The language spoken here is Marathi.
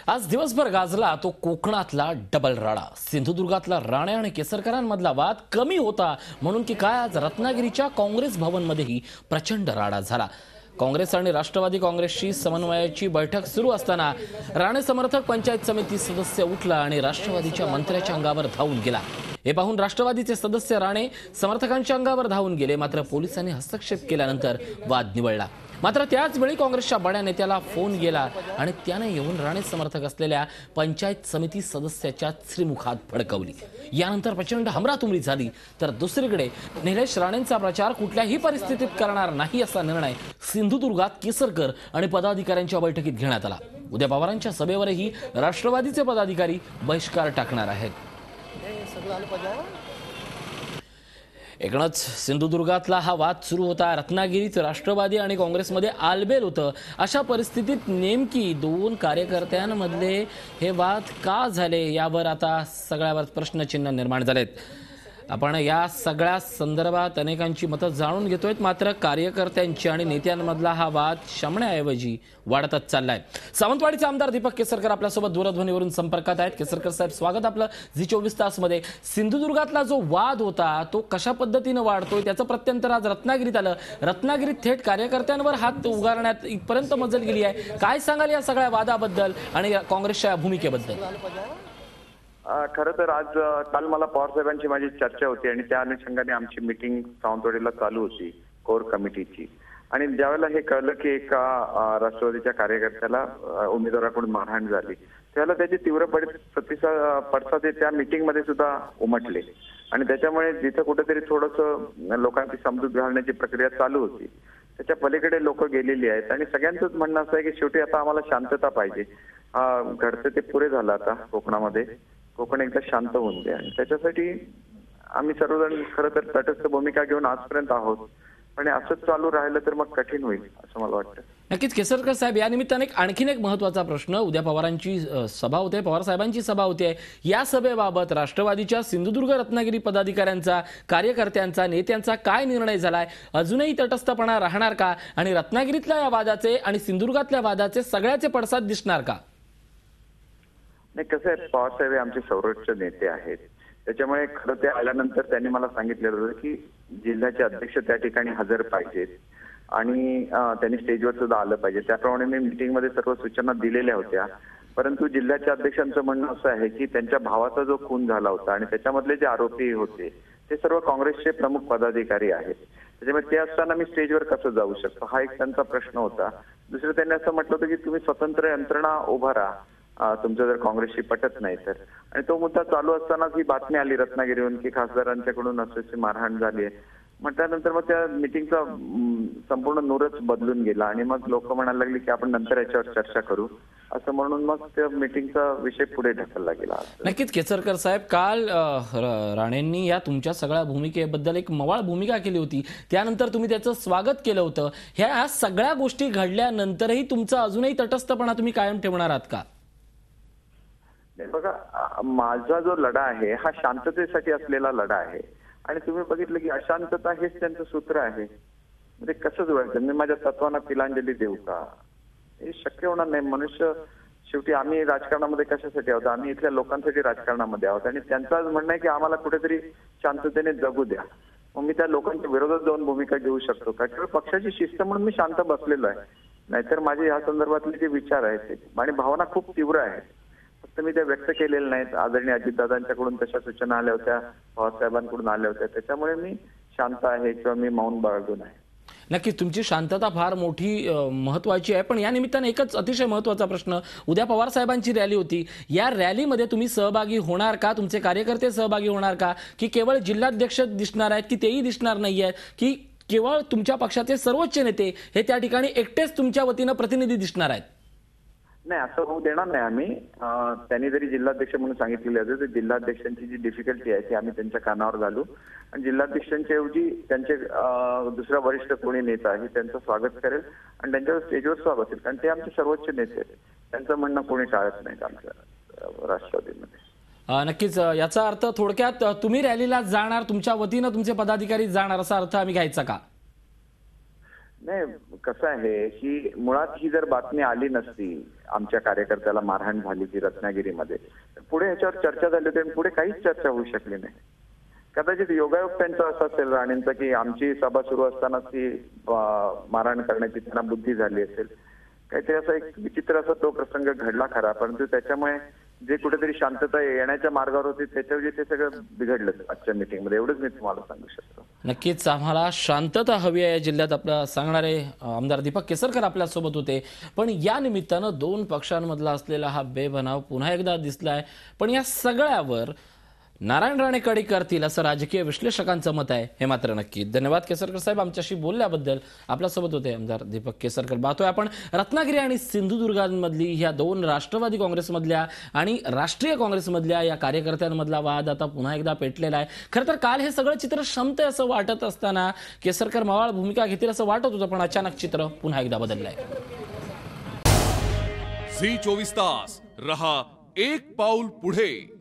आज दिवसभर गाजला तो कोकणातला डबल राडा। सिंधुदुर्गातला राणे आणि केसरकरांमधला वाद कमी होता म्हणून की काय आज रत्नागिरीच्या काँग्रेस भवनमध्येही प्रचंड राडा झाला। काँग्रेस आणि राष्ट्रवादी काँग्रेसची समन्वयाची बैठक सुरू असताना राणे समर्थक पंचायत समिती सदस्य उठला आणि राष्ट्रवादीच्या मंत्र्याच्या अंगावर धावून गेला। हे पाहून राष्ट्रवादीचे सदस्य राणे समर्थकांच्या अंगावर धावून गेले, मात्र पोलिसांनी हस्तक्षेप केल्यानंतर वाद निवळला। मात्र त्याच वेळी काँग्रेसच्या बड्या नेत्याला फोन गेला आणि त्याने येऊन राणे समर्थक असलेल्या पंचायत समिती सदस्याच्या श्रीमुखात भडकवली। यानंतर प्रचंड हमरातुमरी झाली, तर दुसरीकडे निलेश राणेंचा प्रचार कुठल्याही परिस्थितीत करणार नाही असा निर्णय सिंधुदुर्गात केसरकर आणि पदाधिकाऱ्यांच्या बैठकीत घेण्यात आला। उद्या पवारांच्या सभेवरही राष्ट्रवादीचे पदाधिकारी बहिष्कार टाकणार आहेत। एकूणच सिंधुदुर्गातला हा वाद सुरू होता। रत्नागिरीत राष्ट्रवादी आणि काँग्रेसमध्ये आलबेल होतं। अशा परिस्थितीत नेमकी दोन कार्यकर्त्यांमधले हे वाद का झाले यावर आता सगळ्यावर प्रश्नचिन्ह निर्माण झालेत। आपण या सगळ्या संदर्भात अनेकांची मतं जाणून घेतोय, मात्र कार्यकर्त्यांची आणि नेत्यांमधला हा वाद शमण्याऐवजी वाढतच चाललाय। सावंतवाडीचे आमदार दीपक केसरकर आपल्यासोबत दूरध्वनीवरून संपर्कात आहेत। केसरकर साहेब, स्वागत आपलं झी24 तास मध्ये। सिंधुदुर्गातला जो वाद होता तो कशा पद्धतीने वाढतोय त्याचं प्रत्यंतर आज रत्नागिरीत आलं। रत्नागिरीत थेट कार्यकर्त्यांवर हात उगारण्यात इथपर्यंत मजल गेली आहे। काय सांगाल या सगळ्या वादाबद्दल आणि काँग्रेसच्या भूमिकेबद्दल? खरं तर आज काल मला पवार साहेबांची माझी चर्चा होती आणि त्या अनुषंगाने आमची मीटिंग सावंतवाडीला चालू होती कोर कमिटीची। आणि ज्यावेळेला हे कळलं की एका राष्ट्रवादीच्या कार्यकर्त्याला उमेदवाराकडून मारहाण झाली, त्यावेळेला त्याचे तीव्र पडसाद त्या मीटिंग मध्ये सुद्धा उमटले आणि त्याच्यामुळे जिथं कुठेतरी थोडंसं लोकांची समजूत घालण्याची प्रक्रिया चालू होती त्याच्या पलीकडे लोक गेलेली आहेत। आणि सगळ्यांचंच म्हणणं असं आहे की शेवटी आता आम्हाला शांतता पाहिजे। घडतं ते पुरे झालं आता कोकणामध्ये, कोकण एकदा शांत होऊन द्या आणि त्याच्यासाठी आम्ही सर्वजण खरं तर तटस्थ भूमिका घेऊन आजपर्यंत आहोत। पण असंच चालू राहिलं तर मग कठीण होईल असं मला वाटतं। नक्कीच केसरकर साहेब, या निमित्ताने आणखीन एक महत्त्वाचा प्रश्न, उद्या पवारांची सभा होते, पवार साहेबांची सभा होते। या सभेबाबत राष्ट्रवादीच्या सिंधुदुर्ग रत्नागिरी पदाधिकाऱ्यांचा, कार्यकर्त्यांचा, नेत्यांचा काय निर्णय झालाय? अजूनही तटस्थपणा राहणार का? आणि रत्नागिरीतल्या या वादाचे आणि सिंधुदुर्गातल्या वादाचे सगळ्याचे पडसाद दिसणार का? नाही, कसं आहे, पवार साहेब आमचे सर्वोच्च नेते आहेत, त्याच्यामुळे खरं ते आल्यानंतर त्यांनी मला सांगितलेलं होतं की जिल्ह्याचे अध्यक्ष त्या ठिकाणी हजर पाहिजेत आणि त्यांनी स्टेजवर सुद्धा आलं पाहिजे। त्याप्रमाणे मी मीटिंगमध्ये सर्व सूचना दिलेल्या होत्या। परंतु जिल्ह्याच्या अध्यक्षांचं म्हणणं असं आहे की त्यांच्या भावाचा जो खून झाला होता आणि त्याच्यामधले जे आरोपी होते ते सर्व काँग्रेसचे प्रमुख पदाधिकारी आहेत, त्याच्यामुळे ते असताना मी स्टेजवर कसं जाऊ शकतो हा एक त्यांचा प्रश्न होता। दुसरं त्यांनी असं म्हटलं होतं की तुम्ही स्वतंत्र यंत्रणा उभा राहा तुमचं जर काँग्रेसशी पटत नाही तर। आणि तो मुद्दा चालू असतानाच ही बातमी आली रत्नागिरीहून की खासदारांच्याकडून अशी मारहाण झाली आहे। म्हटल्यानंतर मग त्या मीटिंगचा संपूर्ण नूरच बदलून गेला आणि मग लोक म्हणायला लागली की आपण नंतर याच्यावर चर्चा करू असं म्हणून मग त्या मीटिंगचा विषय पुढे ढकलला गेला। नक्कीच केसरकर साहेब, काल राणेंनी या तुमच्या सगळ्या भूमिकेबद्दल एक मवाळ भूमिका केली होती, त्यानंतर तुम्ही त्याचं स्वागत केलं होतं। ह्या सगळ्या गोष्टी घडल्यानंतरही तुमचा अजूनही तटस्थपणा तुम्ही कायम ठेवणार आहात का? बघा, माझा जो लढा आहे हा शांततेसाठी असलेला लढा आहे आणि तुम्ही बघितलं की अशांतता हेच त्यांचं सूत्र आहे। म्हणजे कसं जुळायचं? मी माझ्या तत्वांना तिलांजली देऊ का? हे शक्य होणार नाही। मनुष्य शेवटी आम्ही राजकारणामध्ये कशासाठी आहोत? आम्ही इथल्या लोकांसाठी राजकारणामध्ये आहोत आणि त्यांचं म्हणणं आहे की आम्हाला कुठेतरी शांततेने जगू द्या। मग मी त्या लोकांच्या विरोधात जाऊन भूमिका घेऊ शकतो का? किंवा पक्षाची शिस्त म्हणून मी शांत बसलेलो आहे, नाहीतर माझे या संदर्भातले जे विचार आहेत आणि भावना खूप तीव्र आहेत, फक्त मी त्या व्यक्त केलेल्या नाहीत। आदरणीय अजितदादांच्याकडून तशा सूचना आल्या होत्या, पवार साहेबांकडून आल्या होत्या, त्याच्यामुळे मी शांत आहे किंवा मी मौन बाळगून आहे। नक्कीच तुमची शांतता फार मोठी महत्त्वाची आहे। पण या निमित्ताने एकच अतिशय महत्त्वाचा प्रश्न, उद्या पवार साहेबांची रॅली होती, या रॅलीमध्ये तुम्ही सहभागी होणार का? तुमचे कार्यकर्ते सहभागी होणार का? की केवळ जिल्हाध्यक्ष दिसणार आहेत, की तेही दिसणार नाही आहेत, की केवळ तुमच्या पक्षाचे सर्वोच्च नेते हे त्या ठिकाणी एकटेच तुमच्या वतीनं प्रतिनिधी दिसणार आहेत? नाही, असं होऊ देणार नाही आम्ही। त्यांनी जरी जिल्हाध्यक्ष म्हणून सांगितलेले होते तर जिल्हाध्यक्षांची जी डिफिकल्टी आहे ती आम्ही त्यांच्या कानावर घालू आणि जिल्हाध्यक्षांच्या ऐवजी त्यांचे दुसरा वरिष्ठ कोणी नेता आहे त्यांचं स्वागत करेल आणि त्यांच्यावर स्टेजवर स्वागत होईल, कारण ते आमचे सर्वोच्च नेते आहेत। त्यांचं म्हणणं कोणी टाळत नाहीत आमच्या राष्ट्रवादीमध्ये। नक्कीच याचा अर्थ थोडक्यात तुम्ही रॅलीला जाणार, तुमच्या वतीनं तुमचे पदाधिकारी जाणार असा अर्थ आम्ही घ्यायचा का? नाही, कसं आहे की मुळात ही जर बातमी आली नसती, आमच्या कार्यकर्त्याला मारहाण झाली ती रत्नागिरीमध्ये, तर पुढे ह्याच्यावर चर्चा झाली होती आणि पुढे काहीच चर्चा होऊ शकली नाही. कदाचित योगायोग त्यांचा असा असेल राणेंचा की आमची सभा सुरू असताना ती मारहाण करण्याची त्यांना बुद्धी झाली असेल. काहीतरी असा एक विचित्र असा तो प्रसंग घडला खरा, परंतु त्याच्यामुळे जे कुठेतरी शांतता येण्याच्या मार्गावर होती त्याच्याऐवजी ते सगळं बिघडलं आजच्या मीटिंगमध्ये. एवढंच मी तुम्हाला सांगू शकतो. नक्कीच आम्हाला शांतता हवी आहे या जिल्ह्यात आपला सांगणारे आमदार दीपक केसरकर आपल्यासोबत होते. पण या निमित्तानं दोन पक्षांमधला असलेला हा बेबनाव पुन्हा एकदा दिसलाय. पण या सगळ्यावर नारायण राणे कडी करतील असं राजकीय विश्लेषकांचं मत आहे, हे मात्र नक्की. धन्यवाद केसरकर साहेब आमच्याशी बोलल्याबद्दल. आपल्यासोबत होते आमदार दीपक केसरकर. पाहतोय आपण रत्नागिरी आणि सिंधुदुर्गांमधली ह्या दोन राष्ट्रवादी काँग्रेसमधल्या आणि राष्ट्रीय काँग्रेसमधल्या या कार्यकर्त्यांमधला वाद आता पुन्हा एकदा पेटलेला आहे. खरं तर काल हे सगळं चित्र शमतंय असं वाटत असताना केसरकर मवाळ भूमिका घेतील असं वाटत होतं, पण अचानक चित्र पुन्हा एकदा बदललंय. झी 24 तास रहा एक पाऊल पुढे.